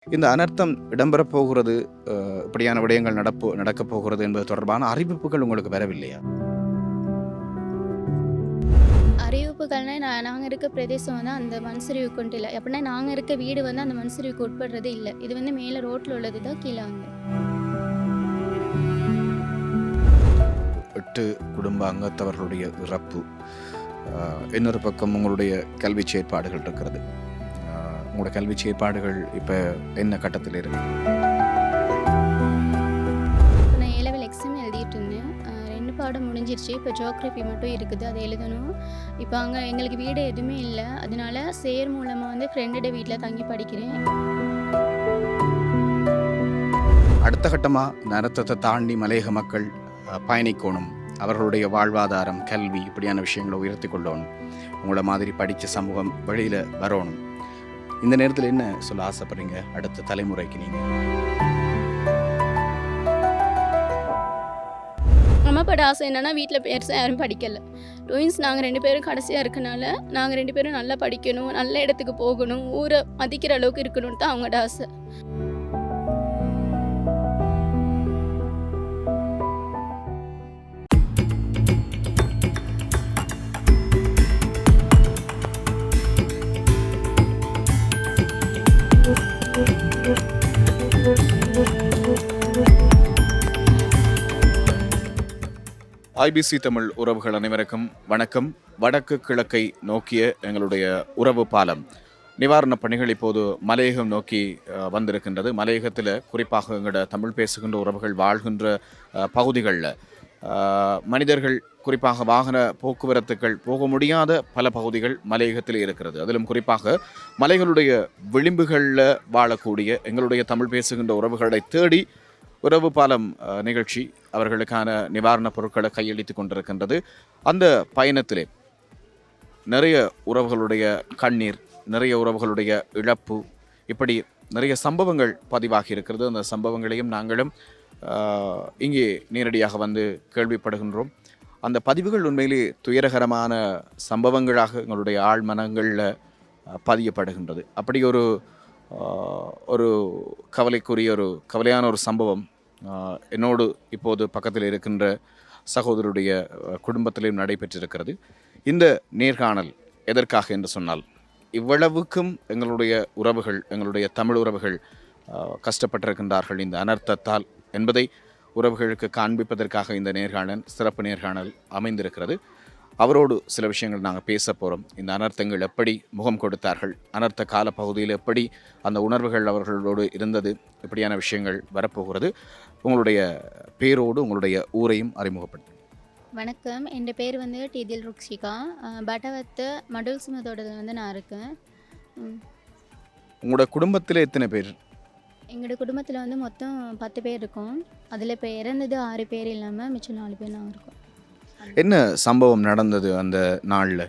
இந்த அனர்த்தம் இடம்பெறப் போகிறது, இப்படியான விடயங்கள் நடக்கப் போகிறது என்பது தொடர்பான அறிவிப்புகள் உங்களுக்கு வரவில்லையா? அறிவிப்புகள்னா நாங்க இருக்க பிரதேசம் வந்து அந்த மண் சரிவுக்கு கொண்டு இல்ல. எப்படின்னா நாங்க இருக்க வீடு வந்து அந்த மண் சரிவுக்கு உட்படுறது இல்ல. இது வந்து மேல ரோட்ல உள்ளது தான் கீழ வந்து. 8 குடும்ப அங்கத்தவர்களுடைய இறப்பு. அ இன்னொரு பக்கம் உங்களுடைய கல்விச் செயற்பாடுகள் இருக்கிறது. அ உங்களோட கல்விச் செயற்பாடுகள் இப்ப என்ன கட்டத்தில இருக்கு? இப்ப நான் ஏ லெவல் எக்ஸாம் எழுதிட்டு இருந்தேன். 2 பாடம் முடிஞ்சிருச்சு. இப்ப ஜியோகிராஃபி மட்டும் இருக்குது. அத எழுதணும். இப்ப அங்க எங்களுக்கு வீடு எதுவுமே இல்ல. அதனால சேர் மூலமா வந்து ஃப்ரெண்டோட வீட்ல தங்கி படிக்கிறேன். அடுத்த கட்டமா இந்த அனர்த்தத்த தாண்டி மலையக மக்கள் பயணிக்கோணும். அவர்களுடைய வாழ்வாதாரம், கல்வி இப்படியான விஷயங்கள உயர்த்திக் கொள்ளோணும். உங்கள மாதிரி படிச்ச சமூகம் வெளியில வரணும். இந்த நேரத்தில என்ன சொல்ல ஆசைப்படுறீங்க அடுத்த தலைமுறைக்கு நீங்க? அம்மாவோட ஆசை என்னன்னா, வீட்ல பெருசா யாரும் படிக்கல. ட்வின்ஸ் நாங்க 2 பேரும் கடைசியா இருக்கனால, நாங்க 2 பேரும் நல்லா படிக்கணும், நல்ல இடத்துக்கு போகணும், ஊர மதிக்கிற அளவுக்கு இருக்கணும்னு தான் அவங்களோட ஆசை. ஐபிசி தமிழ் உறவுகள் அனைவருக்கும் வணக்கம். வடக்கு கிழக்கை நோக்கிய எங்களுடைய உறவு பாலம் நிவாரணப் பணிகள் இப்போது மலையகம் நோக்கி வந்திருக்கின்றது. மலையகத்தில் குறிப்பாக எங்களோட தமிழ் பேசுகின்ற உறவுகள் வாழ்கின்ற பகுதிகளில் மனிதர்கள் குறிப்பாக வாகன போக்குவரத்துகள் போக முடியாத பல பகுதிகள் மலையகத்தில் இருக்கிறது. அதிலும் குறிப்பாக மலைகளுடைய விளிம்புகளில் வாழக்கூடிய எங்களுடைய தமிழ் பேசுகின்ற உறவுகளை தேடி உறவு பாலம் நிகழ்ச்சி அவர்களுக்கான நிவாரணப் பொருட்களை கையளித்து கொண்டிருக்கின்றது. அந்த பயணத்திலே நிறைய உறவுகளுடைய கண்ணீர், நிறைய உறவுகளுடைய இழப்பு, இப்படி நிறைய சம்பவங்கள் பதிவாகி இருக்கிறது. அந்த சம்பவங்களையும் நாங்களும் இங்கே நேரடியாக வந்து கேள்விப்படுகின்றோம். அந்த பதிவுகள் உண்மையிலே துயரகரமான சம்பவங்களாக எங்களுடைய ஆழ்மனங்களில் பதியப்படுகின்றது. அப்படி ஒரு கவலைக்குரிய கவலையான ஒரு சம்பவம் என்னோடு இப்போது பக்கத்தில் இருக்கின்ற சகோதரருடைய குடும்பத்திலும் நடைபெற்றிருக்கிறது. இந்த நேர்காணல் எதற்காக என்று சொன்னால், இவ்வளவுக்கும் எங்களுடைய உறவுகள், எங்களுடைய தமிழ் உறவுகள் கஷ்டப்பட்டிருக்கின்றார்கள் இந்த அனர்த்தத்தால் என்பதை உறவுகளுக்கு காண்பிப்பதற்காக இந்த நேர்காணல், சிறப்பு நேர்காணல் அமைந்திருக்கிறது. அவரோடு சில விஷயங்கள் நாங்கள் பேச போகிறோம். இந்த அனர்த்தங்கள் எப்படி முகம் கொடுத்தார்கள், அனர்த்த கால பகுதியில் எப்படி அந்த உணர்வுகள் அவர்களோடு இருந்தது, இப்படியான விஷயங்கள் வரப்போகிறது. உங்களுடைய பேரோடு உங்களுடைய ஊரையும் அறிமுகப்படுத்தும். வணக்கம். என் பேர் வந்து டி தில்ருக்ஷிகா. பட்டவத்து மடுல் சுமதோட்டத்தில் வந்து நான் இருக்கேன். உங்களோட குடும்பத்தில் எத்தனை பேர்? எங்களோட குடும்பத்தில் வந்து மொத்தம் 10 பேர் இருக்கோம். அதில் இப்போ இறந்தது 6 பேர் இல்லாமல் மிச்சம் 4 பேர் நாங்கள் இருக்கோம். என்ன சம்பவம் நடந்தது அந்த நாளில்?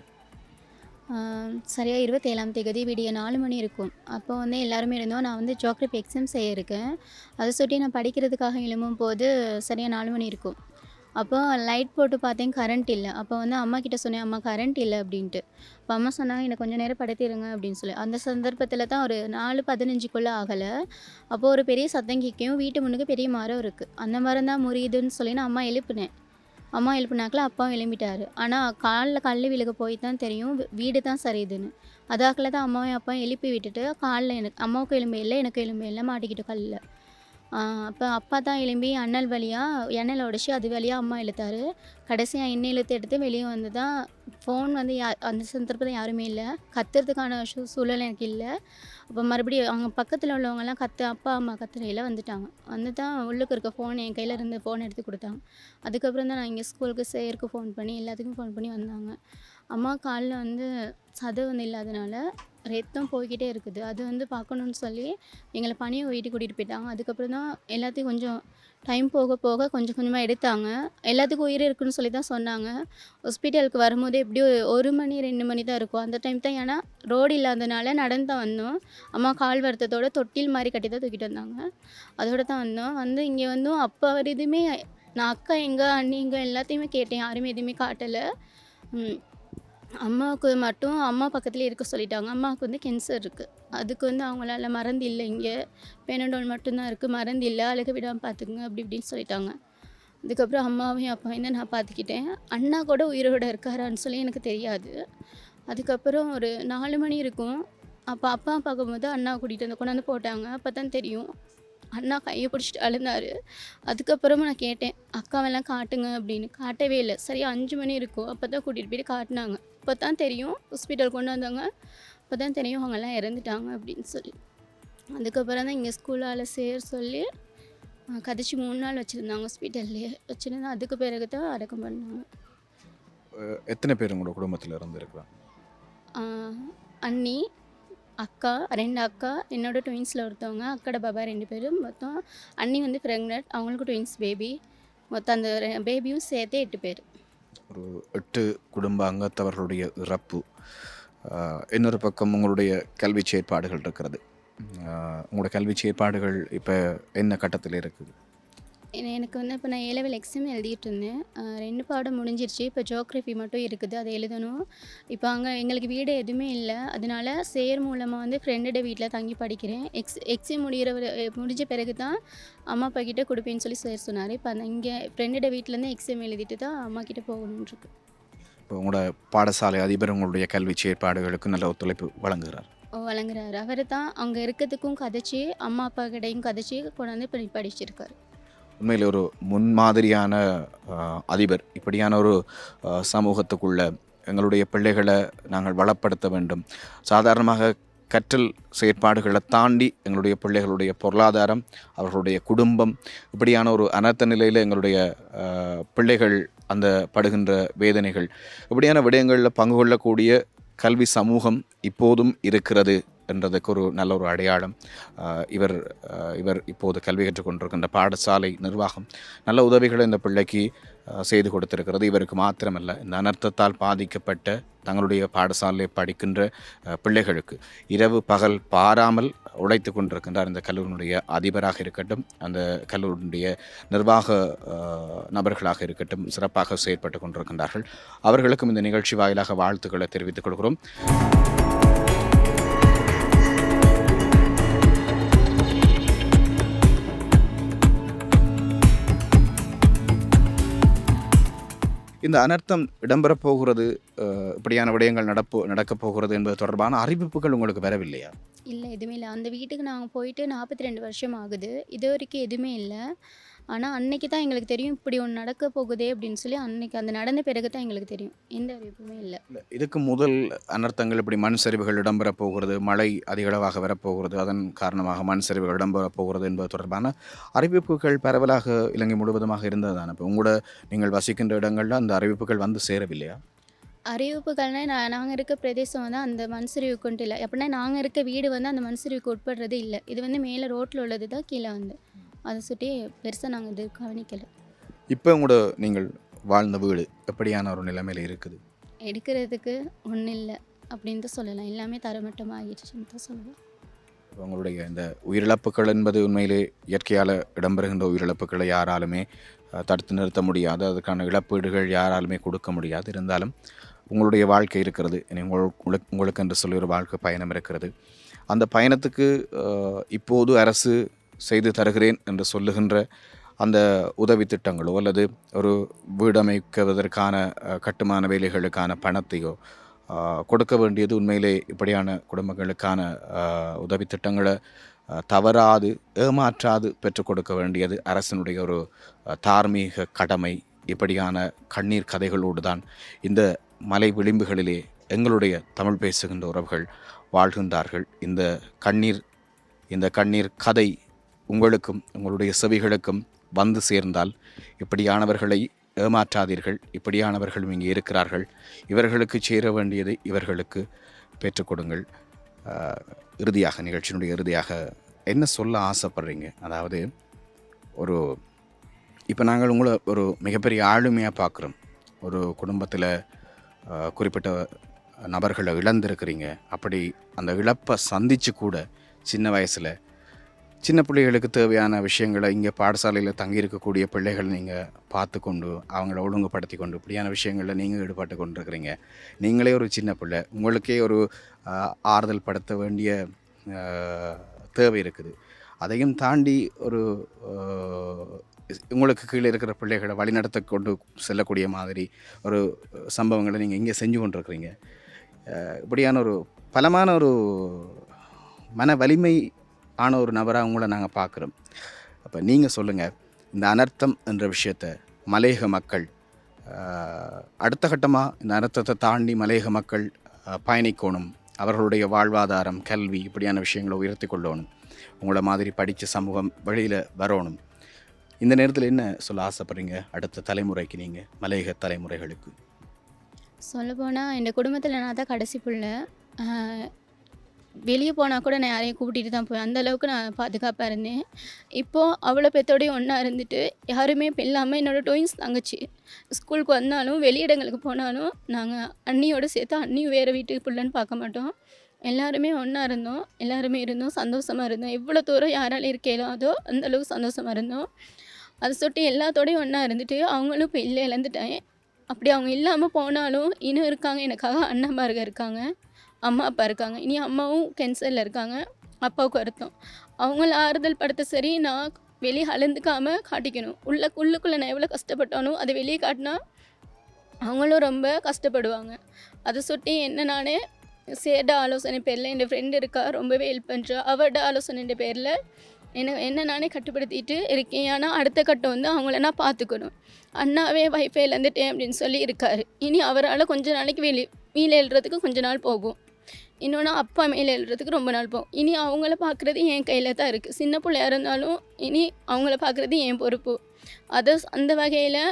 சரியாக 27ஆம் தேதி விடிய 4 மணி இருக்கும். அப்போ வந்து எல்லாருமே இருந்தோம். நான் வந்து ஜியோகிராஃபி எக்ஸாம் செய்ய இருக்கேன். அதை சுட்டி நான் படிக்கிறதுக்காக எழும்பும்போது சரியாக 4 மணி இருக்கும். அப்போ லைட் போட்டு பார்த்தேன், கரண்ட் இல்லை. அப்போ வந்து அம்மா கிட்ட சொன்னேன், அம்மா கரண்ட் இல்லை அப்படின்ட்டு. அப்போ அம்மா சொன்னாங்க, எனக்கு கொஞ்சம் நேரம் படுத்திருங்க அப்படின்னு சொல்லி. அந்த சந்தர்ப்பத்தில் தான் ஒரு 4:15க்குள்ளே ஆகலை. அப்போது ஒரு பெரிய சத்தம் கேட்கும். வீட்டு முன்னுக்கு பெரிய மரம் இருக்குது. அந்த மரம் தான் முறியுதுன்னு சொல்லி நான் அம்மா எழுப்புனேன். அம்மா எழுப்புனாக்கில் அப்பாவும் எழும்பிட்டாரு. ஆனால் காலில் கல் விழுக போய் தான் தெரியும் வீடு தான் சரியுதுன்னு. அதாக்கில் தான் அம்மாவையும் அப்பாவும் எழுப்பி விட்டுட்டு காலில் அம்மாவுக்கும் எலும்பு இல்லை, எனக்கும் எலும்பு இல்லை, மாட்டிக்கிட்டு கல்லில். அப்போ அப்பா தான் எழும்பி அண்ணல் வழியாக எண்ணெயில் உடச்சி அது வழியாக அம்மா இழுத்தாரு. கடைசியாக எண்ணெய் இழுத்து எடுத்து வெளியே வந்து தான் ஃபோன் வந்து அந்த சந்தர்ப்பத்தில் யாருமே இல்லை, கத்துறதுக்கான சூழல் எனக்கு இல்லை. அப்போ மறுபடியும் அவங்க பக்கத்தில் உள்ளவங்கெல்லாம் அப்பா அம்மா கத்துறையில் வந்துட்டாங்க. வந்து தான் உள்ளுக்கு இருக்க ஃபோன் என் கையில் இருந்து ஃபோன் எடுத்து கொடுத்தாங்க. அதுக்கப்புறம் தான் நான் இங்கே ஸ்கூலுக்கு சேருக்கு ஃபோன் பண்ணி எல்லாத்துக்கும் ஃபோன் பண்ணி வந்தாங்க. அம்மா காலில் வந்து சதை வந்து இல்லாதனால ரத்தம் போய்கிட்டே இருக்குது. அது வந்து பார்க்கணுன்னு சொல்லி எங்களை பனியை வீட்டுக்கு கூட்டிகிட்டு போயிட்டாங்க. அதுக்கப்புறம் தான் எல்லாத்தையும் கொஞ்சம் டைம் போக போக கொஞ்சம் கொஞ்சமாக எடுத்தாங்க. எல்லாத்துக்கும் உயிர் இருக்குன்னு சொல்லி தான் சொன்னாங்க. ஹாஸ்பிட்டலுக்கு வரும்போது எப்படியும் 1 மணி 2 மணி தான் இருக்கும். அந்த டைம் தான், ஏன்னா ரோடு இல்லாதனால நடந்து தான் வந்தோம். அம்மா கால் வருத்தத்தோட தொட்டில் மாதிரி கட்டி தான் தூக்கிட்டு வந்தாங்க. அதோடு தான் வந்தோம். வந்து இங்கே வந்தும் அப்போ அவர் எதுவுமே, நான் அக்கா எங்கே, அண்ணி எங்கே எல்லாத்தையுமே கேட்டேன். யாருமே எதுவுமே காட்டலை. அம்மாவுக்கு மட்டும் அம்மா பக்கத்துலேயே இருக்க சொல்லிட்டாங்க. அம்மாவுக்கு வந்து கேன்சர் இருக்குது. அதுக்கு வந்து அவங்களால மருந்து இல்லை இங்கே. பெனடோல் மட்டும்தான் இருக்குது, மருந்து இல்லை. அழுக விடாமல் பார்த்துக்குங்க அப்படி இப்படின்னு சொல்லிட்டாங்க. அதுக்கப்புறம் அம்மாவையும் அப்பாவையும் தான் நான் பார்த்துக்கிட்டேன். அண்ணா கூட உயிரோடு இருக்காரான்னு சொல்லி எனக்கு தெரியாது. அதுக்கப்புறம் ஒரு 4 மணி இருக்கும். அப்போ அப்பா பார்க்கும்போது அண்ணாவை கூட்டிகிட்டு வந்து கொண்டாந்து போட்டாங்க. அப்போ தான் தெரியும். அண்ணா கையை பிடிச்சிட்டு அழுந்தார். அதுக்கப்புறமா நான் கேட்டேன், அக்காவெல்லாம் காட்டுங்க அப்படின்னு. காட்டவே இல்லை. சரியா 5 மணி இருக்கும். அப்போ தான் கூட்டிகிட்டு போயிட்டு காட்டினாங்க. அப்போ தான் தெரியும், ஹாஸ்பிட்டல் கொண்டு வந்தாங்க. அப்போ தான் தெரியும் அவங்கெல்லாம் இறந்துட்டாங்க அப்படின்னு சொல்லி. அதுக்கப்புறம் தான் இங்கே ஸ்கூலால் சேர சொல்லி கதைச்சி 3 நாள் வச்சுருந்தாங்க ஹாஸ்பிட்டல்லையே. வச்சுருந்தா அதுக்கு பிறகு தான் அடக்கம் பண்ணாங்க. எத்தனை பேர் உங்களோட குடும்பத்தில் இருந்திருக்கிறாங்க? அண்ணி, அக்கா, 2 அக்கா, என்னோட ட்வின்ஸில் ஒருத்தவங்க, அக்கோட பாபா 2 பேர். மொத்தம் அண்ணி வந்து ப்ரெக்னென்ட், அவங்களுக்கு ட்வின்ஸ் பேபி. மொத்தம் அந்த பேபியும் சேர்த்தே 8 பேர். ஒரு 8 குடும்ப அங்கத்தவர்களுடைய இறப்பு. இன்னொரு பக்கம் உங்களுடைய கல்வி செயற்பாடுகள் இருக்கிறது. உங்களோட கல்வி செயற்பாடுகள் இப்போ என்ன கட்டத்தில் இருக்குது? எனக்கு வந்து இப்போ நான் A-level எக்ஸாம் எழுதிட்டு இருந்தேன். 2 பாடம் முடிஞ்சிருச்சு. இப்போ ஜியோகிராஃபி மட்டும் இருக்குது, அதை எழுதணும். இப்போ அங்கே எங்களுக்கு வீடு எதுவுமே இல்லை. அதனால சேர் மூலமாக வந்து ஃப்ரெண்டோட வீட்டில் தங்கி படிக்கிறேன். எக்ஸாம் முடிஞ்ச பிறகு தான் அம்மா அப்பா கிட்டே கொடுப்பேன்னு சொல்லி சார் சொன்னார். இப்போ அந்த இங்கே ஃப்ரெண்டோட வீட்டிலேருந்து எக்ஸாம் எழுதிட்டு தான் அம்மா கிட்டே போகணுன்னு இருக்கு. இப்போ உங்களோட பாடசாலை அதிபர் உங்களுடைய கல்வி செயற்பாடுகளுக்கு நல்ல ஒத்துழைப்பு வழங்குகிறார்? வழங்குறாரு. அவர் தான் அங்கே இருக்கிறதுக்கும் கதைச்சி, அம்மா அப்பா கிட்டையும் கதைச்சி கொண்டாந்து இப்போ படிச்சிருக்காரு. உண்மையில் ஒரு முன்மாதிரியான அதிபர். இப்படியான ஒரு சமூகத்துக்குள்ள எங்களுடைய பிள்ளைகளை நாங்கள் வளப்படுத்த வேண்டும். சாதாரணமாக கற்றல் செயற்பாடுகளை தாண்டி எங்களுடைய பிள்ளைகளுடைய பொருளாதாரம், அவர்களுடைய குடும்பம், இப்படியான ஒரு அனர்த்த நிலையில் எங்களுடைய பிள்ளைகள் அந்த படுகின்ற வேதனைகள், இப்படியான விடயங்களில் பங்கு கொள்ளக்கூடிய கல்வி சமூகம் இப்போதும் இருக்கிறது என்றதுக்கு ஒரு நல்ல ஒரு அடையாளம். இவர் இப்போது கல்வி கற்றுக்கொண்டிருக்கின்ற பாடசாலை நிர்வாகம் நல்ல உதவிகளை இந்த பிள்ளைக்கு செய்து கொடுத்திருக்கிறது. இவருக்கு மாத்திரமல்ல, இந்த அனர்த்தத்தால் பாதிக்கப்பட்ட தங்களுடைய பாடசாலையை படிக்கின்ற பிள்ளைகளுக்கு இரவு பகல் பாராமல் உழைத்து கொண்டிருக்கின்றார் இந்த கல்லூரியினுடைய அதிபராக இருக்கட்டும், அந்த கல்லூரியினுடைய நிர்வாக நபர்களாக இருக்கட்டும், சிறப்பாக செயற்பட்டு கொண்டிருக்கின்றார்கள். அவர்களுக்கும் இந்த நிகழ்ச்சி வாயிலாக வாழ்த்துக்களை தெரிவித்துக் கொள்கிறோம். இந்த அனர்த்தம் இடம்பெறப் போகிறது, இப்படியான விடயங்கள் நடக்கப் போகிறது என்பது தொடர்பான அறிவிப்புகள் உங்களுக்கு வரவில்லையா? இல்லை, எதுவுமே இல்லை. அந்த வீட்டுக்கு நாங்கள் போயிட்டு 42 வருஷம் ஆகுது. இது வரைக்கும் எதுவுமே இல்லை. ஆனால் அன்னைக்கு தான் எங்களுக்கு தெரியும் இப்படி ஒன்று நடக்க போகுதே அப்படின்னு சொல்லி. அன்னைக்கு அந்த நடந்த பிறகு தான் எங்களுக்கு தெரியும். எந்த அறிவிப்புமே இல்லை. இதுக்கு முதல் அனர்த்தங்கள் இப்படி மண் சரிவுகள் இடம்பெறப் போகிறது, மழை அதிகளவாக வரப்போகிறது, அதன் காரணமாக மண் சரிவுகள் இடம்பெறப் போகிறது என்பது தொடர்பான அறிவிப்புகள் பரவலாக இலங்கை முழுவதுமாக இருந்தது தானே. இப்போ உங்களோட நீங்கள் வசிக்கின்ற இடங்களில் அந்த அறிவிப்புகள் வந்து சேரவில்லையா? அறிவிப்புகள்னால் நாங்கள் இருக்க பிரதேசம் வந்து அந்த மண் சரிவுக்குன்ட்டு இல்லை. எப்படின்னா நாங்கள் இருக்க வீடு வந்து அந்த மண் சரிவுக்கு உட்படுறது இல்லை. இது வந்து மேலே ரோட்டில் உள்ளது தான் கீழே வந்து. அதை சுற்றி பெருசாக நாங்கள் இது கவனிக்கலை. இப்போ உங்களோட நீங்கள் வாழ்ந்த வீடு எப்படியான ஒரு நிலைமையில் இருக்குது? எடுக்கிறதுக்கு ஒன்றும் இல்லை அப்படின்னு தான் சொல்லலாம். எல்லாமே தரமட்டமாகிடுச்சுன்னு தான் சொல்லலாம். உங்களுடைய இந்த உயிரிழப்புகள் என்பது உண்மையிலே இயற்கையால் இடம்பெறுகின்ற உயிரிழப்புகளை யாராலுமே தடுத்து நிறுத்த முடியாது. அதுக்கான இழப்பீடுகள் யாராலுமே கொடுக்க முடியாது. இருந்தாலும் உங்களுடைய வாழ்க்கை இருக்கிறது, உங்களுக்கு என்று சொல்லி ஒரு வாழ்க்கை பயணம் இருக்கிறது. அந்த பயணத்துக்கு இப்போது அரசு செய்து தருகிறேன் என்று சொல்லுகின்ற அந்த உதவி திட்டங்களோ அல்லது ஒரு வீடமைக்குவதற்கான கட்டுமான வேலைகளுக்கான பணத்தையோ கொடுக்க வேண்டியது உண்மையிலே இப்படியான குடும்பங்களுக்கான உதவி திட்டங்களை தவறாது ஏமாற்றாது பெற்றுக் கொடுக்க வேண்டியது அரசினுடைய ஒரு தார்மீக கடமை. இப்படியான கண்ணீர் கதைகளோடு தான் இந்த மலை விளிம்புகளிலே எங்களுடைய தமிழ் பேசுகின்ற உறவுகள் வாழ்கின்றார்கள். இந்த கண்ணீர் கதை உங்களுக்கும் உங்களுடைய செவிகளுக்கும் வந்து சேர்ந்தால் இப்படியானவர்களை ஏமாற்றாதீர்கள். இப்படியானவர்களும் இங்கே இருக்கிறார்கள். இவர்களுக்கு சேர வேண்டியதை இவர்களுக்கு பெற்றுக் கொடுங்கள். நிகழ்ச்சியினுடைய இறுதியாக என்ன சொல்ல ஆசைப்படுறீங்க? அதாவது இப்போ நாங்கள் உங்களை ஒரு மிகப்பெரிய ஆளுமையாக பார்க்குறோம். ஒரு குடும்பத்தில் குறிப்பிட்ட நபர்களை இழந்திருக்கிறீங்க. அப்படி அந்த இழப்பை சந்தித்து கூட சின்ன வயசில் சின்ன பிள்ளைகளுக்கு தேவையான விஷயங்களை இங்கே பாடசாலையில் தங்கியிருக்கக்கூடிய பிள்ளைகள் நீங்கள் பார்த்து கொண்டு அவங்கள ஒழுங்குபடுத்தி கொண்டு இப்படியான விஷயங்களில் நீங்கள் ஈடுபட்டு கொண்டிருக்கிறீங்க. நீங்களே ஒரு சின்ன பிள்ளை, உங்களுக்கே ஒரு ஆறுதல் படுத்த வேண்டிய தேவை இருக்குது. அதையும் தாண்டி ஒரு உங்களுக்கு கீழே இருக்கிற பிள்ளைகளை வழிநடத்த கொண்டு செல்லக்கூடிய மாதிரி ஒரு சம்பவங்களை நீங்கள் இங்கே செஞ்சு கொண்டிருக்கிறீங்க. இப்படியான ஒரு பலமான ஒரு மன வலிமை ஆன ஒரு நபராக உங்களை நாங்கள் பார்க்குறோம். அப்போ நீங்கள் சொல்லுங்கள், இந்த அனர்த்தம் என்ற விஷயத்தை மலையக மக்கள் அடுத்த கட்டமாக இந்த அனர்த்தத்தை தாண்டி மலையக மக்கள் பயணிக்கணும், அவர்களுடைய வாழ்வாதாரம், கல்வி இப்படியான விஷயங்களை உயர்த்தி கொள்ளணும், உங்களை மாதிரி படித்த சமூகம் வெளியில் வரணும். இந்த நேரத்தில் என்ன சொல்ல ஆசைப்படுறீங்க அடுத்த தலைமுறைக்கு, நீங்கள் மலையக தலைமுறைகளுக்கு? சொல்லப்போனால் என் குடும்பத்தில் நான் தான் கடைசி பிள்ளை. வெளியே போனால் கூட நான் யாரையும் கூப்பிட்டுட்டு தான் போவேன். அந்தளவுக்கு நான் பாதுகாப்பாக இருந்தேன். இப்போது அவ்வளோ பேர்த்தோடையும் ஒன்றா இருந்துட்டு யாருமே இப்போ இல்லாமல் என்னோடய ட்வின்ஸ் தங்கச்சி ஸ்கூலுக்கு வந்தாலும் வெளியிடங்களுக்கு போனாலும் நாங்கள் அண்ணியோடு சேர்த்து அண்ணியும் வேறு வீட்டுக்கு பிள்ளைன்னு பார்க்க மாட்டோம். எல்லாருமே ஒன்றா இருந்தோம். எல்லாருமே இருந்தோம், சந்தோஷமாக இருந்தோம். எவ்வளோ தூரம் யாரால இருக்க இயலாதோ அந்தளவுக்கு சந்தோஷமாக இருந்தோம். அதை சுட்டி எல்லாத்தோடையும் ஒன்றா இருந்துட்டு அவங்களும் இப்போ இல்லை, இழந்துட்டேன். அப்படி அவங்க இல்லாமல் போனாலும் இன்னும் இருக்காங்க, எனக்காக அண்ணன்மாருங்க இருக்காங்க, அம்மா அப்பா இருக்காங்க. இனி அம்மாவும் கேன்சரில் இருக்காங்க, அப்பாவுக்கு வருத்தம். அவங்கள ஆறுதல் படுத்த சரி நான் வெளியே அழுந்துக்காமல் காட்டிக்கணும். உள்ளுக்குள்ளே நான் எவ்வளோ கஷ்டப்பட்டானோ அதை வெளியே காட்டினா அவங்களும் ரொம்ப கஷ்டப்படுவாங்க. அதை சுட்டி என்ன நானே சேட ஆலோசனை பேரில் என் ஃப்ரெண்டு இருக்கா, ரொம்பவே ஹெல்ப் பண்ணுறா. அவரோட ஆலோசனை பேரில் என்ன நானே கட்டுப்படுத்திட்டு இருக்கேன். ஆனால் அடுத்த கட்டம் வந்து அவங்கள நான் பார்த்துக்கணும். அண்ணாவே வைஃபை இழந்துட்டேன் அப்படின்னு சொல்லி இருக்கார். இனி அவரால் கொஞ்ச நாளைக்கு மேலே எழுறதுக்கு கொஞ்ச நாள் போகும். இன்னொன்று அப்பா மேலே எழுறதுக்கு ரொம்ப நாள் போகும். இனி அவங்கள பார்க்குறது என் கையில் தான் இருக்குது. சின்ன பிள்ளையா இருந்தாலும் இனி அவங்கள பார்க்குறது என் பொறுப்பு. அந்த வகையில்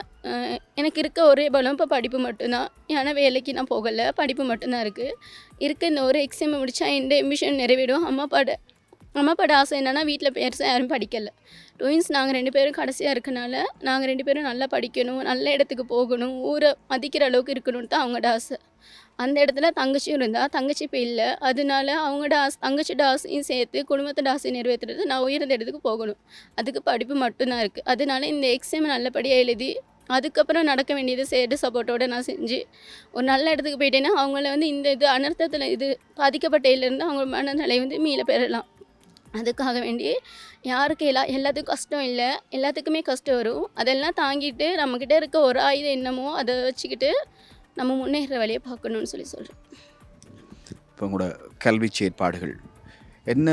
எனக்கு இருக்க ஒரே பலம் இப்போ படிப்பு மட்டும்தான். ஏன்னா வேலைக்கு நான் போகலை, படிப்பு மட்டும்தான் இருக்க இந்த ஒரு எக்ஸாம் முடித்தா எந்த எம்பிஷன் நிறைவேடும். அம்மா அப்பாட ஆசை என்னென்னா வீட்டில் பெருசாக யாரும் படிக்கலை. ட்வின்ஸ் நாங்கள் 2 பேரும் கடைசியாக இருக்கனால நாங்கள் 2 பேரும் நல்லா படிக்கணும், நல்ல இடத்துக்கு போகணும், ஊரை மதிக்கிற அளவுக்கு இருக்கணும்னு தான் அவங்களோட ஆசை. அந்த இடத்துல தங்கச்சியும் இருந்தால், தங்கச்சி இப்போ இல்லை. அதனால அவங்களோட தங்கச்சியோட ஆசையும் சேர்த்து குடும்பத்தோட ஆசையை நிறைவேற்றுறது நான் உயர்ந்த இடத்துக்கு போகணும். அதுக்கு படிப்பு மட்டும்தான் இருக்குது. அதனால இந்த எக்ஸாம் நல்லபடியாக எழுதி அதுக்கப்புறம் நடக்க வேண்டியது சேடு சப்போர்ட்டோடு நான் செஞ்சு ஒரு நல்ல இடத்துக்கு போயிட்டேன்னா அவங்கள வந்து இந்த அனர்த்தத்தில் பாதிக்கப்பட்டதுலேருந்து அவங்க மனநிலை வந்து மீள பெறலாம். அதுக்காக வேண்டி யாருக்கு எல்லாத்துக்கும் கஷ்டம் இல்லை, எல்லாத்துக்குமே கஷ்டம் வரும். அதெல்லாம் தாங்கிட்டு நம்மக்கிட்ட இருக்க ஒரு ஆயுதம் என்னமோ அதை வச்சுக்கிட்டு நம்ம முன்னேற வழியை பார்க்கணுன்னு சொல்கிறேன். இப்போ உங்களோட கல்வி செயற்பாடுகள் என்ன,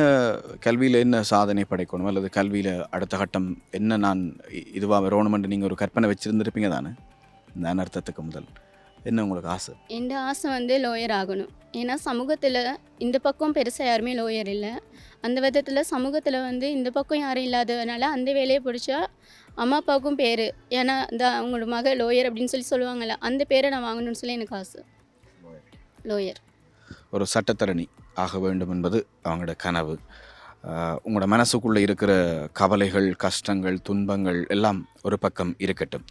கல்வியில் என்ன சாதனை படைக்கணும், அல்லது கல்வியில் அடுத்த கட்டம் என்ன, நான் இதுவாக வரணுமென்று நீங்கள் ஒரு கற்பனை வச்சுருந்துருப்பீங்க தானே இந்த அனர்த்தத்துக்கு முதல்? என்ன உங்களுக்கு ஆசை? என் ஆசை வந்து லோயர் ஆகணும். ஏன்னா சமூகத்தில் இந்த பக்கம் பெருசாக யாருமே லோயர் இல்லை. அந்த விதத்தில் சமூகத்தில் வந்து இந்த பக்கம் யாரும் இல்லாததுனால அந்த வேலையை பிடிச்சா அம்மா அப்பாவுக்கும் பேர், ஏன்னா இந்த அவங்களோட மக லோயர் அப்படின்னு சொல்லுவாங்கள்ல, அந்த பேரை நான் வாங்கணும்னு சொல்லி எனக்கு ஆசை. லோயர், ஒரு சட்டத்தரணி ஆக வேண்டும் என்பது அவங்களோட கனவு. உங்களோட மனசுக்குள்ளே இருக்கிற கவலைகள், கஷ்டங்கள், துன்பங்கள் எல்லாம் ஒரு பக்கம் இருக்கட்டும்.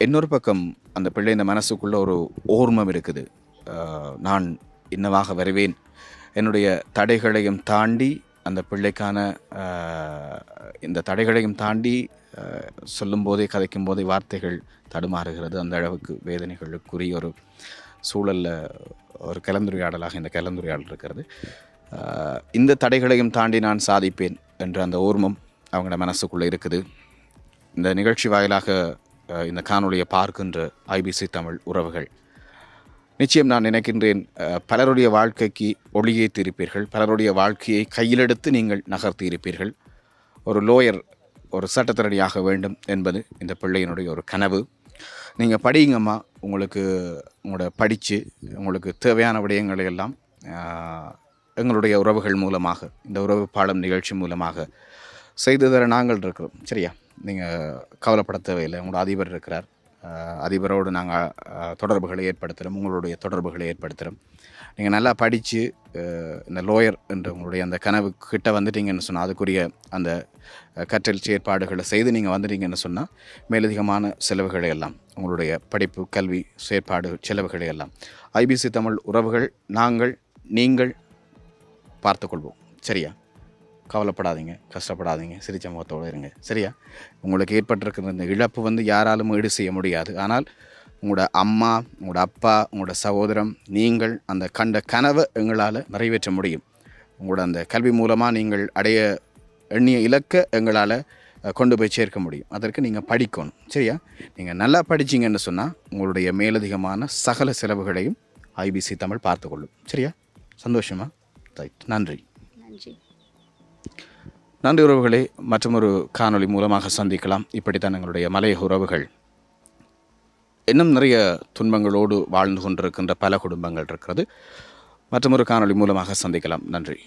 இன்னொரு பக்கம் அந்த பிள்ளை இந்த மனசுக்குள்ளே ஒரு ஓர்மம் இருக்குது. நான் இன்னவாக வருவேன், என்னுடைய தடைகளையும் தாண்டி அந்த பிள்ளைக்கான இந்த தடைகளையும் தாண்டி சொல்லும்போதே கதைக்கும் போதே வார்த்தைகள் தடுமாறுகிறது. அந்த அளவுக்கு வேதனைகளுக்குரிய ஒரு சூழலில் ஒரு கலந்துரையாடலாக இந்த கலந்துரையாடல் இருக்கிறது. இந்த தடைகளையும் தாண்டி நான் சாதிப்பேன் என்ற அந்த ஓர்மம் அவங்களோட மனசுக்குள்ளே இருக்குது. இந்த நிகழ்ச்சி வாயிலாக இந்த காணொலியை பார்க்கின்ற ஐபிசி தமிழ் உறவுகள், நிச்சயம் நான் நினைக்கின்றேன் பலருடைய வாழ்க்கைக்கு ஒளியேற்றிருப்பீர்கள், பலருடைய வாழ்க்கையை கையிலெடுத்து நீங்கள் நகர்த்தி இருப்பீர்கள். ஒரு லோயர், ஒரு சட்டத்தரணியாக வேண்டும் என்பது இந்த பிள்ளையினுடைய ஒரு கனவு. நீங்கள் படிங்கம்மா, உங்களோட படித்து உங்களுக்கு தேவையான விடயங்களை எல்லாம் எங்களுடைய உறவுகள் மூலமாக, இந்த உறவு பாலம் நிகழ்ச்சி மூலமாக செய்து தர நாங்கள் இருக்கிறோம். சரியா? நீங்கள் கவலைப்பட தேவையில்லை. உங்களோட அதிபர் இருக்கிறார், அதிபரோடு நாங்கள் தொடர்புகளை ஏற்படுத்துகிறோம், உங்களுடைய தொடர்புகளை ஏற்படுத்துகிறோம். நீங்கள் நல்லா படித்து இந்த லோயர் என்ற உங்களுடைய அந்த கனவு கிட்ட வந்துட்டீங்கன்னு சொன்னால், அதுக்குரிய அந்த கற்றல் செயற்பாடுகளை செய்து நீங்கள் வந்துட்டீங்கன்னு சொன்னால், மேலதிகமான செலவுகளை எல்லாம், உங்களுடைய படிப்பு, கல்வி, செயற்பாடு செலவுகளை எல்லாம் ஐபிசி தமிழ் உறவுகள் நீங்கள் பார்த்துக்கொள்வோம். சரியா? கவலைப்படாதீங்க, கஷ்டப்படாதீங்க, சிரிச்ச முகத்தோடு இருங்க. சரியா? உங்களுக்கு ஏற்பட்டிருக்கிற இந்த இழப்பு வந்து யாராலும் ஈடு செய்ய முடியாது. ஆனால் உங்களோட அம்மா, உங்களோட அப்பா, உங்களோட சகோதரம், நீங்கள் அந்த கண்ட கனவை எங்களால் நிறைவேற்ற முடியும். உங்களோட அந்த கல்வி மூலமாக நீங்கள் அடைய எண்ணிய இலக்கை எங்களால் கொண்டு போய் சேர்க்க முடியும். அதற்கு நீங்கள் படிக்கணும். சரியா? நீங்கள் நல்லா படிச்சிங்கன்னு சொன்னால் உங்களுடைய மேலதிகமான சகல செலவுகளையும் ஐபிசி தமிழ் பார்த்துக்கொள்ளும். சரியா? சந்தோஷமா? ரைட். நன்றி. நன்றி. நன்றி உறவுகளே. மற்றொரு காணொளி மூலமாக சந்திக்கலாம். இப்படித்தான் எங்களுடைய மலையக உறவுகள் இன்னும் நிறைய துன்பங்களோடு வாழ்ந்து கொண்டிருக்கின்ற பல குடும்பங்கள் இருக்கிறது. மற்றொரு காணொளி மூலமாக சந்திக்கலாம். நன்றி.